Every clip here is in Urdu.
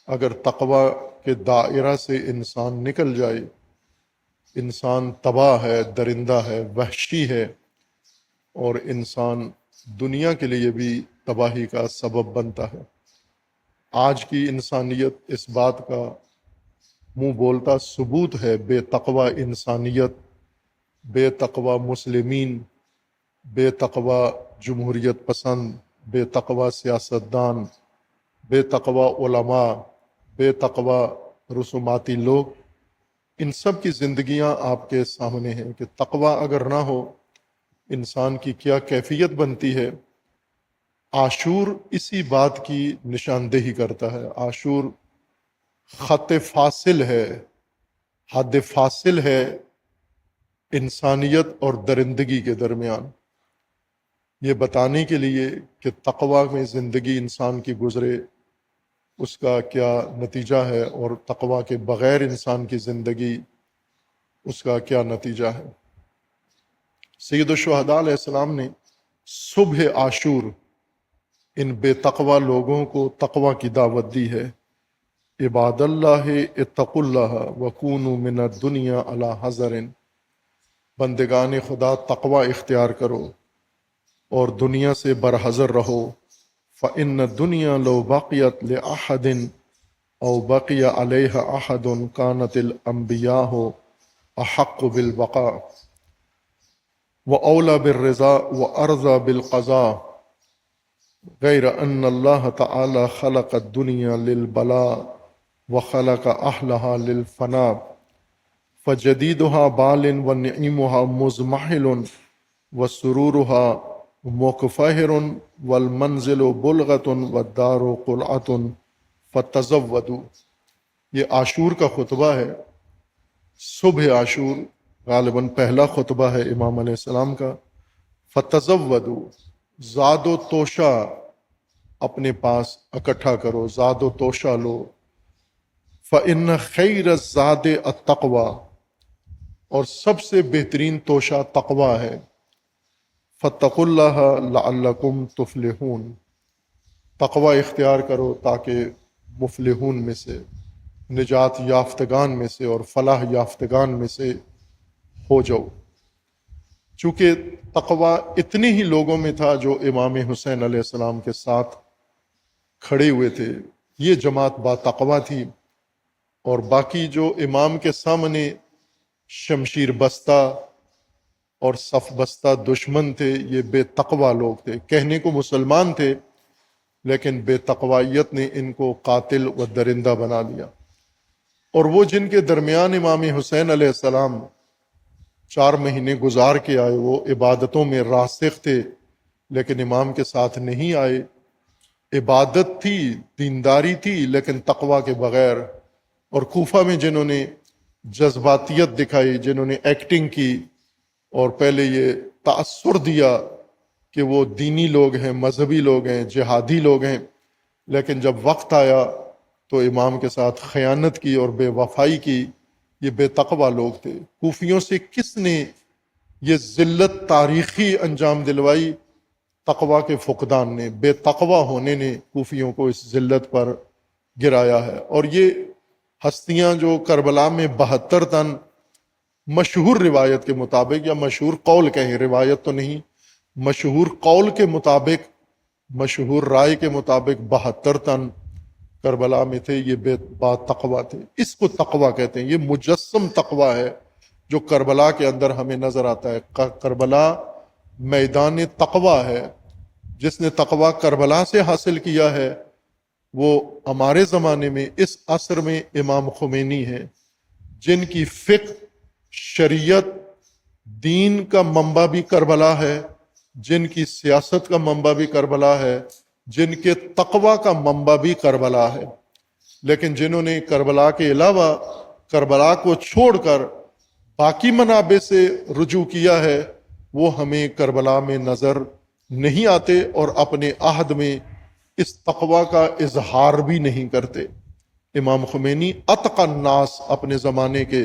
اگر تقوی کے دائرہ سے انسان نکل جائے، انسان تباہ ہے، درندہ ہے، وحشی ہے، اور انسان دنیا کے لیے بھی تباہی کا سبب بنتا ہے۔ آج کی انسانیت اس بات کا منہ بولتا ثبوت ہے۔ بے تقوی انسانیت، بے تقوی مسلمین، بے تقوی جمہوریت پسند، بے تقوی سیاستدان، بے تقوی علماء، بے تقوی رسوماتی لوگ، ان سب کی زندگیاں آپ کے سامنے ہیں کہ تقوی اگر نہ ہو انسان کی کیا کیفیت بنتی ہے۔ عاشور اسی بات کی نشاندہی کرتا ہے۔ عاشور خط فاصل ہے، حد فاصل ہے انسانیت اور درندگی کے درمیان، یہ بتانے کے لیے کہ تقوی میں زندگی انسان کی گزرے اس کا کیا نتیجہ ہے، اور تقوی کے بغیر انسان کی زندگی اس کا کیا نتیجہ ہے۔ سید الشہداء علیہ السلام نے صبح عاشور ان بے تقوی لوگوں کو تقوی کی دعوت دی ہے۔ عباد اللہ اتقوا اللہ وکونوا من الدنیا علی حذر، بندگان خدا تقوی اختیار کرو اور دنیا سے برحذر رہو۔ فإن الدنیا لو بقیت لأحد او بقی علیہ احد کانت الانبیاء احق بالبقاء واولی بالرضا وارضى بالقضاء، غیر ان اللہ تعالی خلق الدنیا للبلاء وخلق اہلها للفناء، فجدیدها بال ونعیمها مزمحل وسرورها مکفہر والمنزل بلغۃ والدار قلعۃ فتزودوا۔ یہ عاشور کا خطبہ ہے، صبح عاشور غالباً پہلا خطبہ ہے امام علیہ السلام کا۔ فتزودوا، زاد و توشہ اپنے پاس اکٹھا کرو، زاد و توشہ لو۔ فإن خیر الزاد التقوی، اور سب سے بہترین توشہ تقوی ہے۔ فاتقوا اللہ لعلکم تفلحون، تقوی اختیار کرو تاکہ مفلحون میں سے، نجات یافتگان میں سے اور فلاح یافتگان میں سے ہو جاؤ۔ چونکہ تقوی اتنے ہی لوگوں میں تھا جو امام حسین علیہ السلام کے ساتھ کھڑے ہوئے تھے، یہ جماعت با تقوی تھی، اور باقی جو امام کے سامنے شمشیر بستہ اور صف بستہ دشمن تھے، یہ بے تقوی لوگ تھے، کہنے کو مسلمان تھے لیکن بے تقویت نے ان کو قاتل و درندہ بنا دیا۔ اور وہ جن کے درمیان امام حسین علیہ السلام 4 مہینے گزار کے آئے، وہ عبادتوں میں راسخ تھے لیکن امام کے ساتھ نہیں آئے۔ عبادت تھی، دینداری تھی، لیکن تقوی کے بغیر۔ اور کوفہ میں جنہوں نے جذباتیت دکھائی، جنہوں نے ایکٹنگ کی اور پہلے یہ تأثر دیا کہ وہ دینی لوگ ہیں، مذہبی لوگ ہیں، جہادی لوگ ہیں، لیکن جب وقت آیا تو امام کے ساتھ خیانت کی اور بے وفائی کی، یہ بے تقوی لوگ تھے۔ کوفیوں سے کس نے یہ ذلت تاریخی انجام دلوائی؟ تقوی کے فقدان نے، بے تقوی ہونے نے کوفیوں کو اس ذلت پر گرایا ہے۔ اور یہ ہستیاں جو کربلا میں 72 تن، مشہور روایت کے مطابق، یا مشہور قول کہیں، روایت تو نہیں، مشہور قول کے مطابق، مشہور رائے کے مطابق 72 تن کربلا میں تھے، یہ با تقوی تھے۔ اس کو تقوی کہتے ہیں، یہ مجسم تقوی ہے جو کربلا کے اندر ہمیں نظر آتا ہے۔ کربلا میدان تقوی ہے۔ جس نے تقوی کربلا سے حاصل کیا ہے وہ ہمارے زمانے میں اس عصر میں امام خمینی ہیں، جن کی فقہ، شریعت، دین کا منبع بھی کربلا ہے، جن کی سیاست کا منبع بھی کربلا ہے، جن کے تقوی کا منبع بھی کربلا ہے۔ لیکن جنہوں نے کربلا کے علاوہ کربلا کو چھوڑ کر باقی منابع سے رجوع کیا ہے، وہ ہمیں کربلا میں نظر نہیں آتے اور اپنے عہد میں اس تقوی کا اظہار بھی نہیں کرتے۔ امام خمینی اتقی الناس اپنے زمانے کے،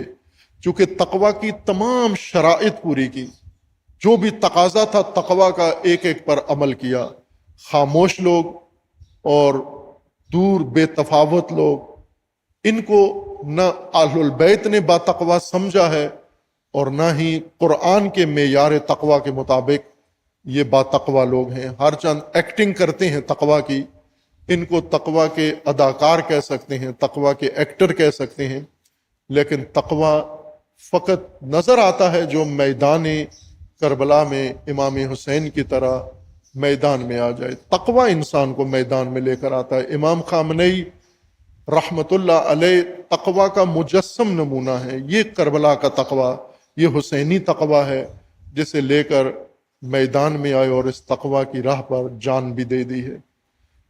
چونکہ تقوی کی تمام شرائط پوری کی، جو بھی تقاضا تھا تقوی کا ایک ایک پر عمل کیا۔ خاموش لوگ اور دور بے تفاوت لوگ ان کو نہ اہل البیت نے باتقوا سمجھا ہے اور نہ ہی قرآن کے معیار تقوا کے مطابق یہ باتقوا لوگ ہیں۔ ہر چند ایکٹنگ کرتے ہیں تقوا کی، ان کو تقوا کے اداکار کہہ سکتے ہیں، تقوا کے ایکٹر کہہ سکتے ہیں، لیکن تقوا فقط نظر آتا ہے جو میدان کربلا میں امام حسین کی طرح میدان میں آ جائے۔ تقوا انسان کو میدان میں لے کر آتا ہے۔ امام خامنئی رحمت اللہ علیہ تقوا کا مجسم نمونہ ہے۔ یہ کربلا کا تقوا، یہ حسینی تقوا ہے جسے لے کر میدان میں آئے اور اس تقوا کی راہ پر جان بھی دے دی ہے۔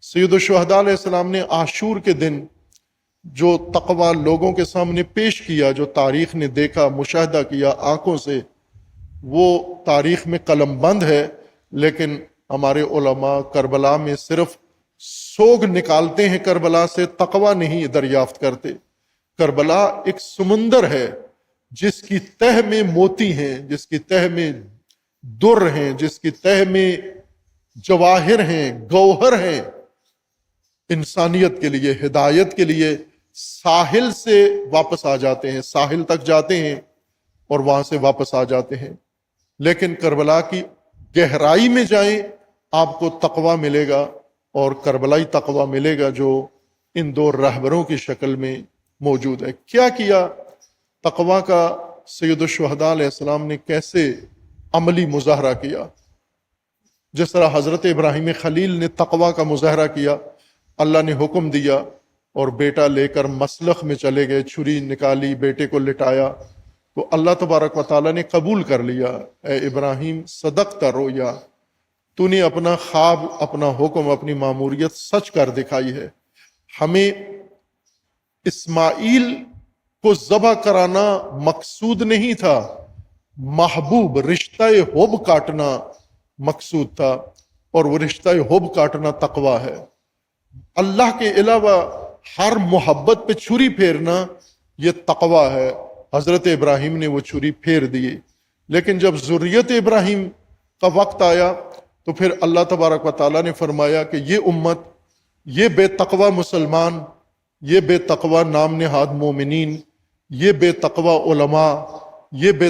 سید الشہداء علیہ السلام نے عاشور کے دن جو تقوا لوگوں کے سامنے پیش کیا، جو تاریخ نے دیکھا، مشاہدہ کیا آنکھوں سے، وہ تاریخ میں قلم بند ہے، لیکن ہمارے علماء کربلا میں صرف سوگ نکالتے ہیں، کربلا سے تقوا نہیں دریافت کرتے۔ کربلا ایک سمندر ہے جس کی تہ میں موتی ہیں، جس کی تہ میں در ہیں، جس کی تہ میں جواہر ہیں، گوہر ہیں، انسانیت کے لیے، ہدایت کے لیے۔ ساحل سے واپس آ جاتے ہیں، ساحل تک جاتے ہیں اور وہاں سے واپس آ جاتے ہیں، لیکن کربلا کی گہرائی میں جائیں آپ کو تقوی ملے گا، اور کربلائی تقوی ملے گا جو ان دو رہبروں کی شکل میں موجود ہے۔ کیا کیا تقوی کا سید الشہداء علیہ السلام نے، کیسے عملی مظاہرہ کیا؟ جس طرح حضرت ابراہیم خلیل نے تقوی کا مظاہرہ کیا، اللہ نے حکم دیا اور بیٹا لے کر مسلخ میں چلے گئے، چھری نکالی، بیٹے کو لٹایا، تو اللہ تبارک و تعالیٰ نے قبول کر لیا۔ اے ابراہیم صدقت رؤیا، تو نے اپنا خواب، اپنا حکم، اپنی ماموریت سچ کر دکھائی ہے۔ ہمیں اسماعیل کو ذبح کرانا مقصود نہیں تھا، محبوب رشتہ حب کاٹنا مقصود تھا، اور وہ رشتہ حب کاٹنا تقوی ہے۔ اللہ کے علاوہ ہر محبت پہ چھری پھیرنا یہ تقوی ہے۔ حضرت ابراہیم نے وہ چھری پھیر دی، لیکن جب ذریت ابراہیم کا وقت آیا تو پھر اللہ تبارک و تعالیٰ نے فرمایا کہ یہ امت، یہ بے تقوی مسلمان، یہ بے تقوی نام نہاد مومنین، یہ بے تقوی علماء، یہ بے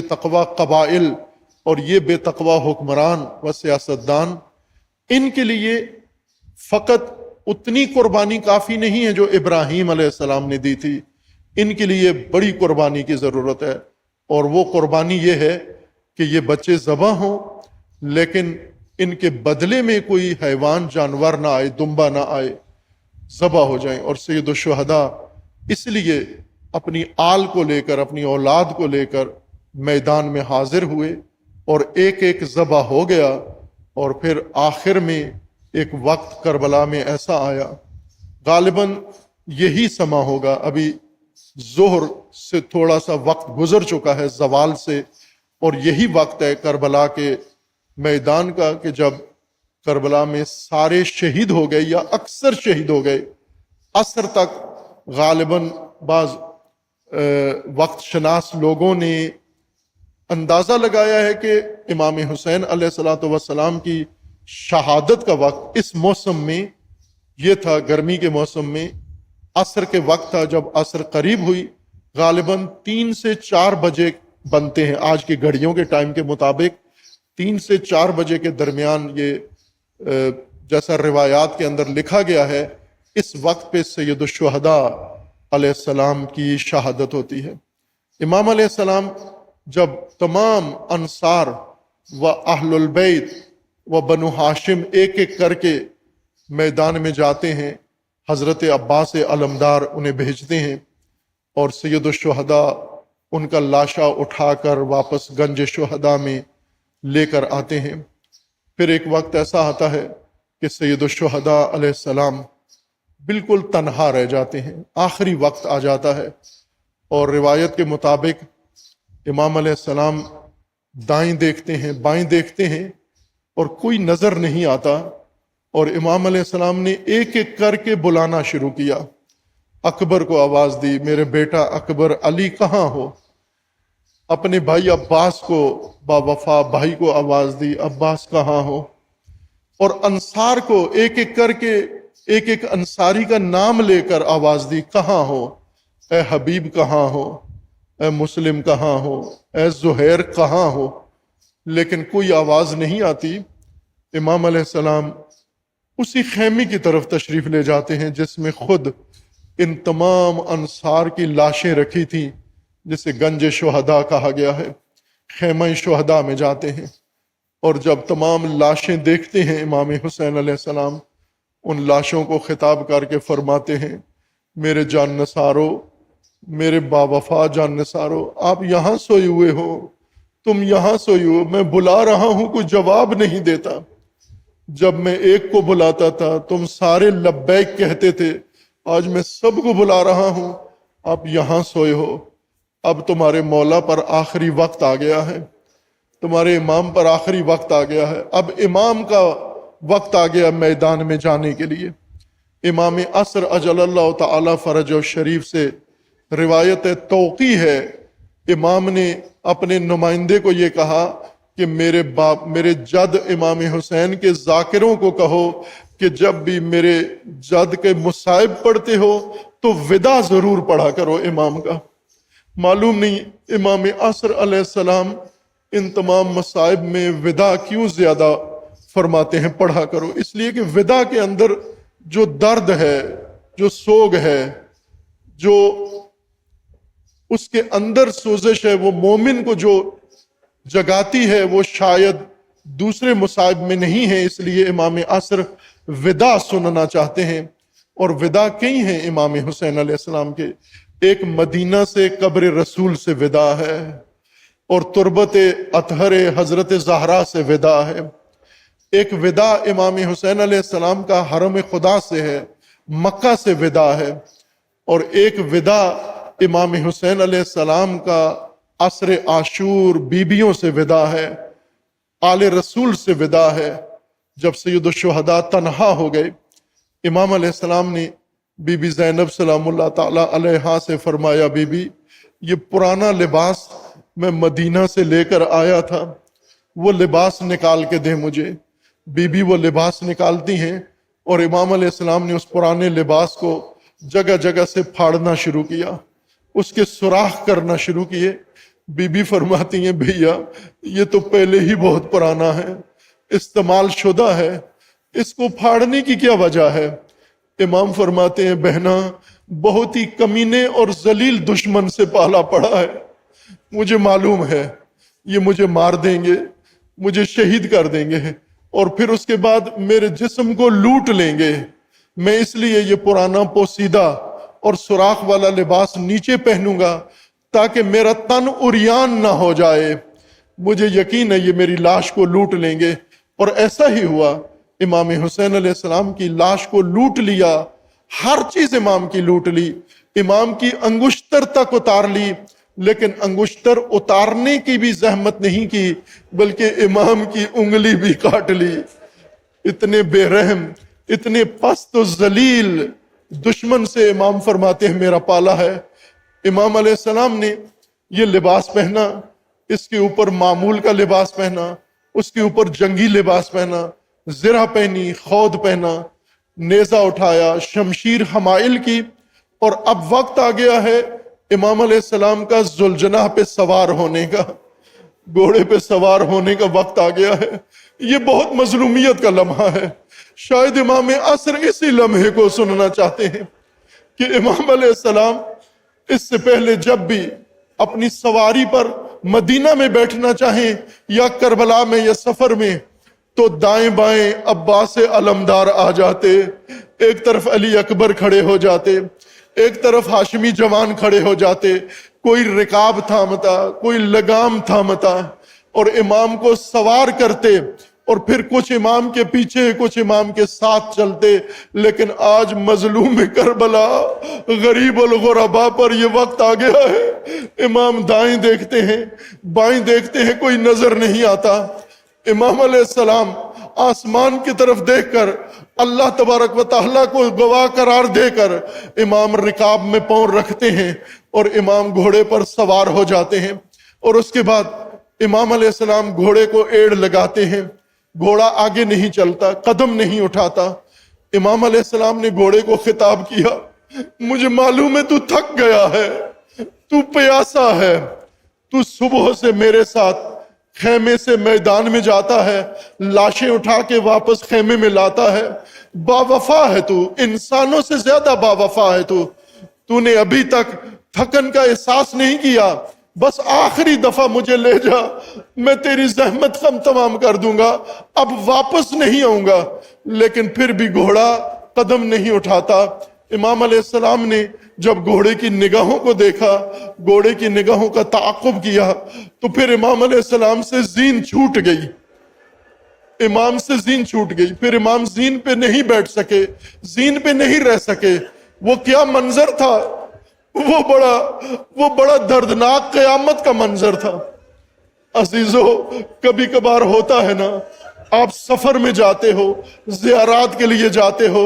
تقوی قبائل، اور یہ بے تقوی حکمران و سیاستدان، ان کے لیے فقط اتنی قربانی کافی نہیں ہے جو ابراہیم علیہ السلام نے دی تھی، ان کے لیے بڑی قربانی کی ضرورت ہے، اور وہ قربانی یہ ہے کہ یہ بچے ذبح ہوں، لیکن ان کے بدلے میں کوئی حیوان، جانور نہ آئے، دمبا نہ آئے، ذبح ہو جائیں۔ اور سید الشہداء اس لیے اپنی آل کو لے کر، اپنی اولاد کو لے کر میدان میں حاضر ہوئے، اور ایک ایک ذبح ہو گیا، اور پھر آخر میں ایک وقت کربلا میں ایسا آیا، غالباً یہی سما ہوگا، ابھی ظہر سے تھوڑا سا وقت گزر چکا ہے زوال سے، اور یہی وقت ہے کربلا کے میدان کا کہ جب کربلا میں سارے شہید ہو گئے یا اکثر شہید ہو گئے۔ عصر تک غالباً بعض وقت شناس لوگوں نے اندازہ لگایا ہے کہ امام حسین علیہ الصلوۃ والسلام کی شہادت کا وقت اس موسم میں یہ تھا، گرمی کے موسم میں عصر کے وقت تھا۔ جب عصر قریب ہوئی، غالباً 3 سے 4 بجے بنتے ہیں آج کی گھڑیوں کے ٹائم کے مطابق، 3 سے 4 بجے کے درمیان، یہ جیسا روایات کے اندر لکھا گیا ہے، اس وقت پہ سید الشہداء علیہ السلام کی شہادت ہوتی ہے۔ امام علیہ السلام جب تمام انصار و اہل البیت و بنو ہاشم ایک ایک کر کے میدان میں جاتے ہیں، حضرت عباس علمدار انہیں بھیجتے ہیں، اور سید الشہداء ان کا لاشا اٹھا کر واپس گنج شہداء میں لے کر آتے ہیں۔ پھر ایک وقت ایسا آتا ہے کہ سید الشہداء علیہ السلام بالکل تنہا رہ جاتے ہیں، آخری وقت آ جاتا ہے، اور روایت کے مطابق امام علیہ السلام دائیں دیکھتے ہیں، بائیں دیکھتے ہیں، اور کوئی نظر نہیں آتا، اور امام علیہ السلام نے ایک ایک کر کے بلانا شروع کیا۔ اکبر کو آواز دی، میرے بیٹا اکبر، علی کہاں ہو؟ اپنے بھائی عباس کو، با وفا بھائی کو آواز دی، عباس کہاں ہو؟ اور انصار کو ایک ایک کر کے ایک ایک انصاری کا نام لے کر آواز دی، کہاں ہو اے حبیب، کہاں ہو اے مسلم، کہاں ہو اے زہیر، کہاں ہو، لیکن کوئی آواز نہیں آتی۔ امام علیہ السلام اسی خیمے کی طرف تشریف لے جاتے ہیں جس میں خود ان تمام انصار کی لاشیں رکھی تھیں، جسے گنج شہداء کہا گیا ہے۔ خیمہ شہداء میں جاتے ہیں، اور جب تمام لاشیں دیکھتے ہیں امام حسین علیہ السلام ان لاشوں کو خطاب کر کے فرماتے ہیں، میرے جان نثارو، میرے باوفا جان نثارو، آپ یہاں سوئے ہوئے ہو، تم یہاں سوئے ہو، میں بلا رہا ہوں، کوئی جواب نہیں دیتا۔ جب میں ایک کو بلاتا تھا تم سارے لبیک کہتے تھے، آج میں سب کو بلا رہا ہوں، آپ یہاں سوئے ہو۔ اب تمہارے مولا پر آخری وقت آ گیا ہے، تمہارے امام پر آخری وقت آ گیا ہے، اب امام کا وقت آ گیا میدان میں جانے کے لیے۔ امام عصر اجل اللہ تعالی فرج و شریف سے روایت توقی ہے، امام نے اپنے نمائندے کو یہ کہا کہ میرے جد امام حسین کے ذاکروں کو کہو کہ جب بھی میرے جد کے مصائب پڑھتے ہو تو وداع ضرور پڑھا کرو امام کا۔ معلوم نہیں امام عصر علیہ السلام ان تمام مصائب میں وداع کیوں زیادہ فرماتے ہیں پڑھا کرو، اس لیے کہ وداع کے اندر جو درد ہے، جو سوگ ہے، جو اس کے اندر سوزش ہے، وہ مومن کو جو جگاتی ہے وہ شاید دوسرے مصائب میں نہیں ہے، اس لیے امام عصر وداع سننا چاہتے ہیں۔ اور وداع کئی ہیں امام حسین علیہ السلام کے، ایک مدینہ سے قبر رسول سے وداع ہے، اور تربت اطہر حضرت زہرا سے وداع ہے۔ ایک وداع امام حسین علیہ السلام کا حرم خدا سے ہے، مکہ سے وداع ہے، اور ایک وداع امام حسین علیہ السلام کا عصر عاشور بیبیوں سے وداع ہے، آل رسول سے وداع ہے۔ جب سید الشہداء تنہا ہو گئے، امام علیہ السلام نے بی بی زینب سلام اللہ تعالی علیہا سے فرمایا، بی بی یہ پرانا لباس میں مدینہ سے لے کر آیا تھا، وہ لباس نکال کے دیں مجھے۔ بی بی وہ لباس نکالتی ہیں، اور امام علیہ السلام نے اس پرانے لباس کو جگہ جگہ سے پھاڑنا شروع کیا، اس کے سوراخ کرنا شروع کیے۔ بی بی فرماتی ہیں، بھیا یہ تو پہلے ہی بہت پرانا ہے، استعمال شدہ ہے، اس کو پھاڑنے کی کیا وجہ ہے؟ امام فرماتے ہیں، بہنا بہت ہی کمینے اور ذلیل دشمن سے پالا پڑا ہے، مجھے معلوم ہے یہ مجھے مار دیں گے، مجھے شہید کر دیں گے، اور پھر اس کے بعد میرے جسم کو لوٹ لیں گے، میں اس لیے یہ پرانا پوسیدہ اور سوراخ والا لباس نیچے پہنوں گا تاکہ میرا تن عریان نہ ہو جائے، مجھے یقین ہے یہ میری لاش کو لوٹ لیں گے۔ اور ایسا ہی ہوا، امام حسین علیہ السلام کی لاش کو لوٹ لیا، ہر چیز امام کی لوٹ لی، امام کی انگشتر تک اتار لی، لیکن انگشتر اتارنے کی بھی زحمت نہیں کی بلکہ امام کی انگلی بھی کاٹ لی۔ اتنے بے رحم، اتنے پست و ذلیل دشمن سے امام فرماتے ہیں میرا پالا ہے۔ امام علیہ السلام نے یہ لباس پہنا، اس کے اوپر معمول کا لباس پہنا، اس کے اوپر جنگی لباس پہنا، زرہ پہنی، خود پہنا، نیزہ اٹھایا، شمشیر حمائل کی، اور اب وقت آ گیا ہے امام علیہ السلام کا ذوالجناح پہ سوار ہونے کا، گھوڑے پہ سوار ہونے کا وقت آ گیا ہے۔ یہ بہت مظلومیت کا لمحہ ہے، شاید امام عصر اسی لمحے کو سننا چاہتے ہیں کہ امام علیہ السلام اس سے پہلے جب بھی اپنی سواری پر مدینہ میں بیٹھنا چاہیں یا کربلا میں یا سفر میں، تو دائیں بائیں عباس علمدار آ جاتے، ایک طرف علی اکبر کھڑے ہو جاتے، ایک طرف ہاشمی جوان کھڑے ہو جاتے، کوئی رکاب تھامتا، کوئی لگام تھامتا، اور امام کو سوار کرتے، اور پھر کچھ امام کے پیچھے کچھ امام کے ساتھ چلتے۔ لیکن آج مظلوم کربلا، غریب الغربا پر یہ وقت آ گیا ہے، امام دائیں دیکھتے ہیں، بائیں دیکھتے ہیں، کوئی نظر نہیں آتا۔ امام علیہ السلام آسمان کی طرف دیکھ کر اللہ تبارک و تعالیٰ کو گواہ قرار دے کر امام رکاب میں پاؤں رکھتے ہیں، اور امام گھوڑے پر سوار ہو جاتے ہیں، اور اس کے بعد امام علیہ السلام گھوڑے کو ایڑ لگاتے ہیں، گھوڑا آگے نہیں چلتا، قدم نہیں اٹھاتا۔ امام علیہ السلام نے گھوڑے کو خطاب کیا، مجھے معلوم ہے تو تھک گیا ہے، تو پیاسا ہے، تو صبح سے میرے ساتھ خیمے سے میدان میں جاتا ہے، لاشیں اٹھا کے واپس خیمے میں لاتا ہے، با وفا ہے تو، انسانوں سے زیادہ با وفا ہے تو نے ابھی تک تھکن کا احساس نہیں کیا، بس آخری دفعہ مجھے لے جا، میں تیری زحمت کم تمام کر دوں گا، اب واپس نہیں آؤں گا۔ لیکن پھر بھی گھوڑا قدم نہیں اٹھاتا۔ امام علیہ السلام نے جب گھوڑے کی نگاہوں کو دیکھا، گھوڑے کی نگاہوں کا تعاقب کیا، تو پھر امام علیہ السلام سے زین چھوٹ گئی، امام سے زین چھوٹ گئی، پھر امام زین پہ نہیں بیٹھ سکے، زین پہ نہیں رہ سکے۔ وہ کیا منظر تھا، وہ بڑا دردناک قیامت کا منظر تھا۔ عزیزو، کبھی کبھار ہوتا ہے نا، آپ سفر میں جاتے ہو، زیارات کے لیے جاتے ہو،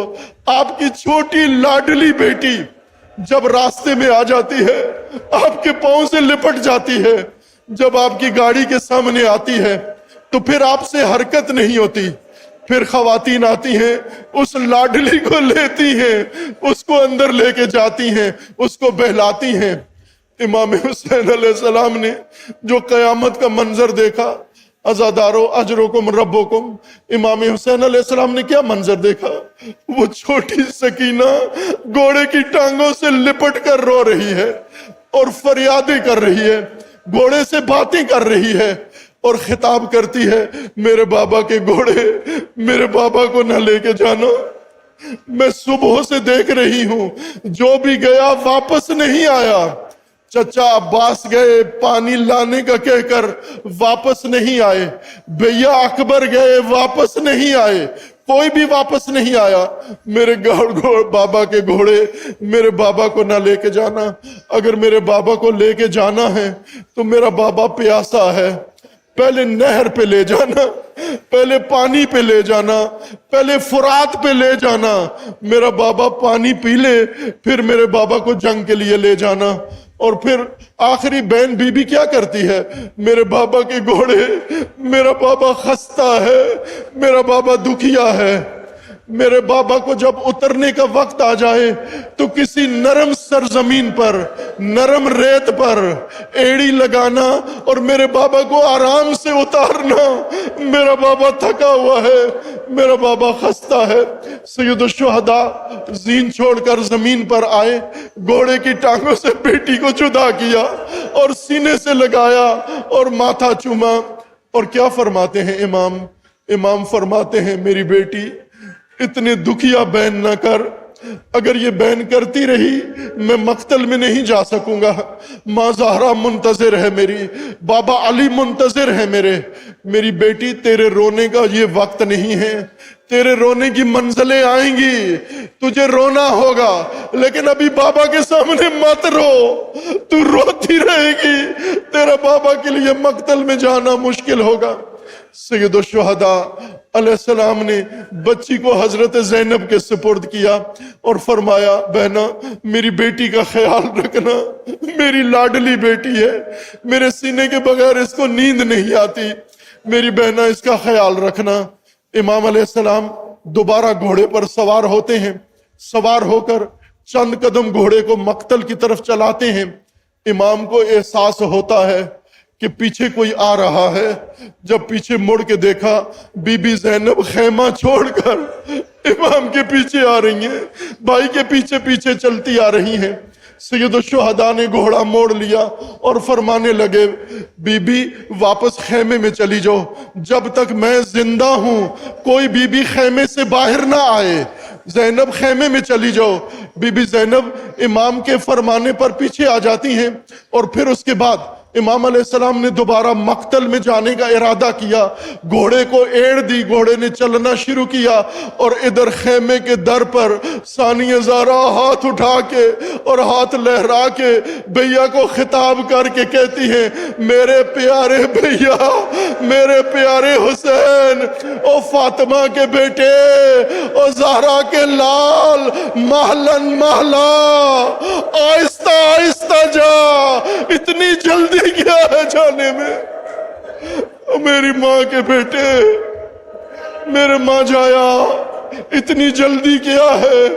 آپ کی چھوٹی لاڈلی بیٹی جب راستے میں آ جاتی ہے، آپ کے پاؤں سے لپٹ جاتی ہے، جب آپ کی گاڑی کے سامنے آتی ہے تو پھر آپ سے حرکت نہیں ہوتی، پھر خواتین آتی ہیں، اس لاڈلی کو لیتی ہیں، اس کو اندر لے کے جاتی ہیں، اس کو بہلاتی ہیں۔ امام حسین علیہ السلام نے جو قیامت کا منظر دیکھا، عزادارو اجرکم ربکم، امام حسین علیہ السلام نے کیا منظر دیکھا؟ وہ چھوٹی سکینہ گھوڑے کی ٹانگوں سے لپٹ کر رو رہی ہے اور فریادیں کر رہی ہے، گھوڑے سے باتیں کر رہی ہے اور خطاب کرتی ہے، میرے بابا کے گھوڑے، میرے بابا کو نہ لے کے جانا، میں صبح سے دیکھ رہی ہوں، جو بھی گیا واپس نہیں آیا۔ چچا عباس گئے پانی لانے کا کہہ کر، واپس نہیں آئے، بھیا اکبر گئے واپس نہیں آئے، کوئی بھی واپس نہیں آیا۔ میرے بابا کے گھوڑے، میرے بابا کو نہ لے کے جانا، اگر میرے بابا کو لے کے جانا ہے تو میرا بابا پیاسا ہے، پہلے نہر پہ لے جانا، پہلے پانی پہ لے جانا، پہلے فرات پہ لے جانا، میرا بابا پانی پی لے، پھر میرے بابا کو جنگ کے لیے لے جانا۔ اور پھر آخری بہن بی بی کیا کرتی ہے؟ میرے بابا کے گھوڑے، میرا بابا خستہ ہے، میرا بابا دکھیا ہے، میرے بابا کو جب اترنے کا وقت آ جائے تو کسی نرم سرزمین پر، نرم ریت پر ایڑی لگانا اور میرے بابا کو آرام سے اتارنا۔ میرا بابا تھکا ہوا ہے، میرا بابا خستہ ہے۔ سید الشہداء زین چھوڑ کر زمین پر آئے، گھوڑے کی ٹانگوں سے بیٹی کو جدا کیا اور سینے سے لگایا اور ماتھا چوما۔ اور کیا فرماتے ہیں امام فرماتے ہیں، میری بیٹی اتنے دکھیا بین نہ کر، اگر یہ بین کرتی رہی میں مقتل میں نہیں جا سکوں گا، ماں زہرا منتظر ہے میری، بابا علی منتظر ہے میری بیٹی، تیرے رونے کا یہ وقت نہیں ہے، تیرے رونے کی منزلیں آئیں گی، تجھے رونا ہوگا، لیکن ابھی بابا کے سامنے مت رو، تو روتی رہے گی، تیرا بابا کے لیے مقتل میں جانا مشکل ہوگا۔ سید الشہداء علیہ السلام نے بچی کو حضرت زینب کے سپرد کیا اور فرمایا، بہنا میری بیٹی کا خیال رکھنا، میری لاڈلی بیٹی ہے، میرے سینے کے بغیر اس کو نیند نہیں آتی، میری بہنا اس کا خیال رکھنا۔ امام علیہ السلام دوبارہ گھوڑے پر سوار ہوتے ہیں، سوار ہو کر چند قدم گھوڑے کو مقتل کی طرف چلاتے ہیں۔ امام کو احساس ہوتا ہے کہ پیچھے کوئی آ رہا ہے، جب پیچھے مڑ کے دیکھا، بی بی زینب خیمہ چھوڑ کر امام کے پیچھے آ رہی ہیں، بھائی کے پیچھے پیچھے چلتی آ رہی ہیں۔ سید الشہداء نے گھوڑا موڑ لیا اور فرمانے لگے، بی بی واپس خیمے میں چلی جاؤ، جب تک میں زندہ ہوں کوئی بی بی خیمے سے باہر نہ آئے، زینب خیمے میں چلی جاؤ۔ بی بی زینب امام کے فرمانے پر پیچھے آ جاتی ہیں، اور پھر اس کے بعد امام علیہ السلام نے دوبارہ مقتل میں جانے کا ارادہ کیا، گھوڑے کو ایڑ دی، گھوڑے نے چلنا شروع کیا، اور ادھر خیمے کے در پر ثانیہ زہرا ہاتھ اٹھا کے اور ہاتھ لہرا کے بھیا کو خطاب کر کے کہتی ہیں، میرے پیارے بھیا، میرے پیارے حسین، او فاطمہ کے بیٹے، او زہرا کے لال، محلن محلہ، آہستہ آہستہ جا، اتنی جلدی کیا ہے جانے میں؟ میری ماں کے بیٹے، میرے ماں جایا، اتنی جلدی کیا ہے؟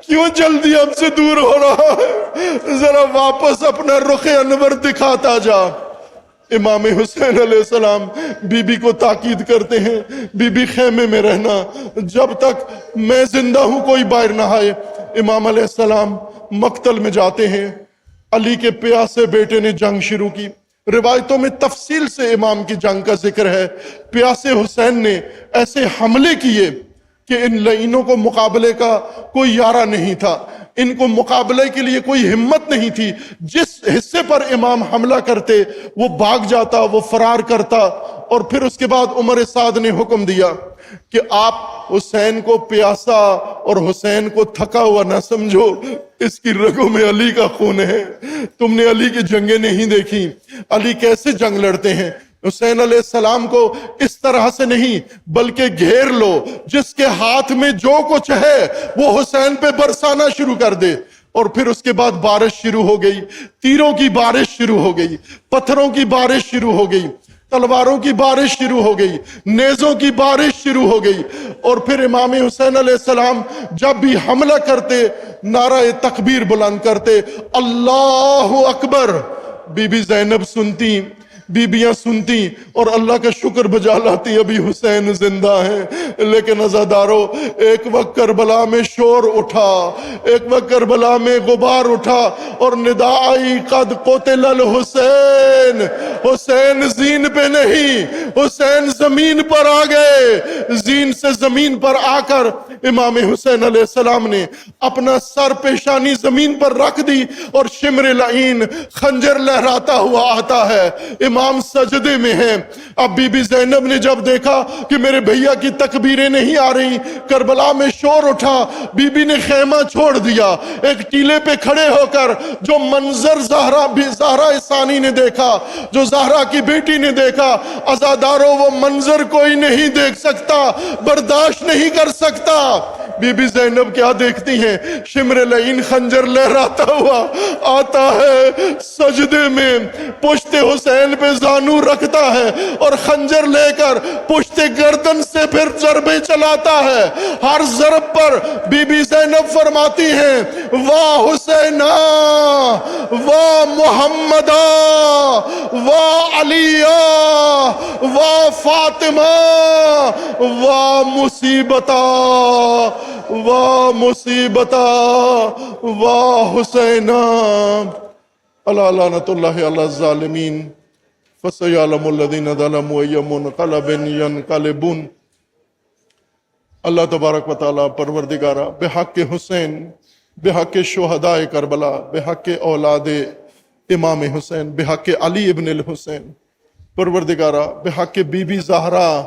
کیوں جلدی ہم سے دور ہو رہا ہے؟ ذرا واپس اپنا رخ انور دکھاتا جا۔ امام حسین علیہ السلام بی بی کو تاکید کرتے ہیں، بی بی خیمے میں رہنا، جب تک میں زندہ ہوں کوئی باہر نہ آئے۔ امام علیہ السلام مقتل میں جاتے ہیں، علی کے پیاسے بیٹے نے جنگ شروع کی۔ روایتوں میں تفصیل سے امام کی جنگ کا ذکر ہے۔ پیاسے حسین نے ایسے حملے کیے کہ ان لعینوں کو مقابلے کا کوئی یارہ نہیں تھا، ان کو مقابلے کے لیے کوئی ہمت نہیں تھی۔ جس حصے پر امام حملہ کرتے وہ بھاگ جاتا، وہ فرار کرتا۔ اور پھر اس کے بعد عمر سعد نے حکم دیا کہ آپ حسین کو پیاسا اور حسین کو تھکا ہوا نہ سمجھو، اس کی رگوں میں علی کا خون ہے۔ تم نے علی کی جنگیں نہیں دیکھی، علی کیسے جنگ لڑتے ہیں۔ حسین علیہ السلام کو اس طرح سے نہیں بلکہ گھیر لو، جس کے ہاتھ میں جو کچھ ہے وہ حسین پہ برسانا شروع کر دے۔ اور پھر اس کے بعد بارش شروع ہو گئی، تیروں کی بارش شروع ہو گئی، پتھروں کی بارش شروع ہو گئی، تلواروں کی بارش شروع ہو گئی، نیزوں کی بارش شروع ہو گئی۔ اور پھر امام حسین علیہ السلام جب بھی حملہ کرتے نعرہ تکبیر بلند کرتے، اللہ اکبر۔ بی بی زینب سنتی، بیبیاں سنتی اور اللہ کا شکر بجا لاتی ابھی حسین زندہ ہیں۔ لیکن عزادارو، ایک وقت کربلا میں شور اٹھا، ایک وقت کربلا میں غبار اٹھا اور ندا آئی قد قتل الحسین۔ حسین زین پہ نہیں، حسین زمین پر آ گئے۔ زین سے زمین پر آ کر امام حسین علیہ السلام نے اپنا سر پیشانی زمین پر رکھ دی اور شمر لعین خنجر لہراتا ہوا آتا ہے۔ امام سجدے میں ہیں۔ اب بی بی زینب نے جب دیکھا کہ میرے بھیا کی تکبیریں نہیں آ رہی، کربلا میں شور اٹھا، بی بی نے خیمہ چھوڑ دیا۔ ایک ٹیلے پہ کھڑے ہو کر جو منظر زہرا ثانی نے دیکھا، جو زہرا کی بیٹی نے دیکھا، عزادارو وہ منظر کوئی نہیں دیکھ سکتا، برداشت نہیں کر سکتا۔ بی بی زینب کیا دیکھتی ہیں؟ شمر لعین خنجر لہراتا ہوا آتا ہے، سجدے میں پشت حسین پہ زانو رکھتا ہے اور خنجر لے کر پشت گردن سے پھر ضربے چلاتا ہے۔ ہر ضرب پر بی بی زینب فرماتی ہیں، واہ حسینہ، واہ محمدہ، واہ علیہ، واہ فاطمہ، واہ مصیبتہ، واہ مصیبتہ، واہ حسینہ۔ الا لعنت اللہ علی الظالمین فسیعلم الذین ظلموا ای منقلب ینقلبون۔ اللہ تبارک و تعالیٰ پروردگارہ بحق حسین، بحق شہداء کربلا، بحق اولاد امام حسین، بحق علی ابن الحسین، پروردگارہ بحق بی بی زہرا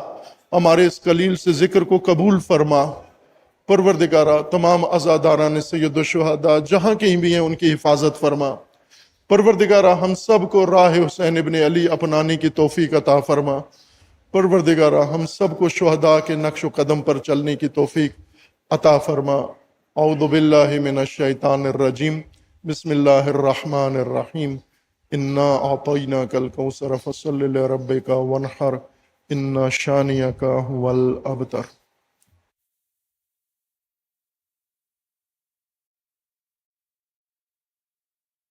ہمارے اس قلیل سے ذکر کو قبول فرما۔ پروردگارہ تمام عزاداران سید الشہداء جہاں کہیں بھی ہیں ان کی حفاظت فرما۔ پروردگارہ ہم سب کو راہ حسین ابن علی اپنانے کی توفیق عطا فرما۔ پروردگارہ ہم سب کو شہداء کے نقش و قدم پر چلنے کی توفیق عطا فرما۔ اعوذ باللہ من الشیطان الرجیم، بسم اللہ الرحمن الرحیم۔ انا اعطیناک الکوثر فصل لربک وانحر ان شانئک هو الابتر۔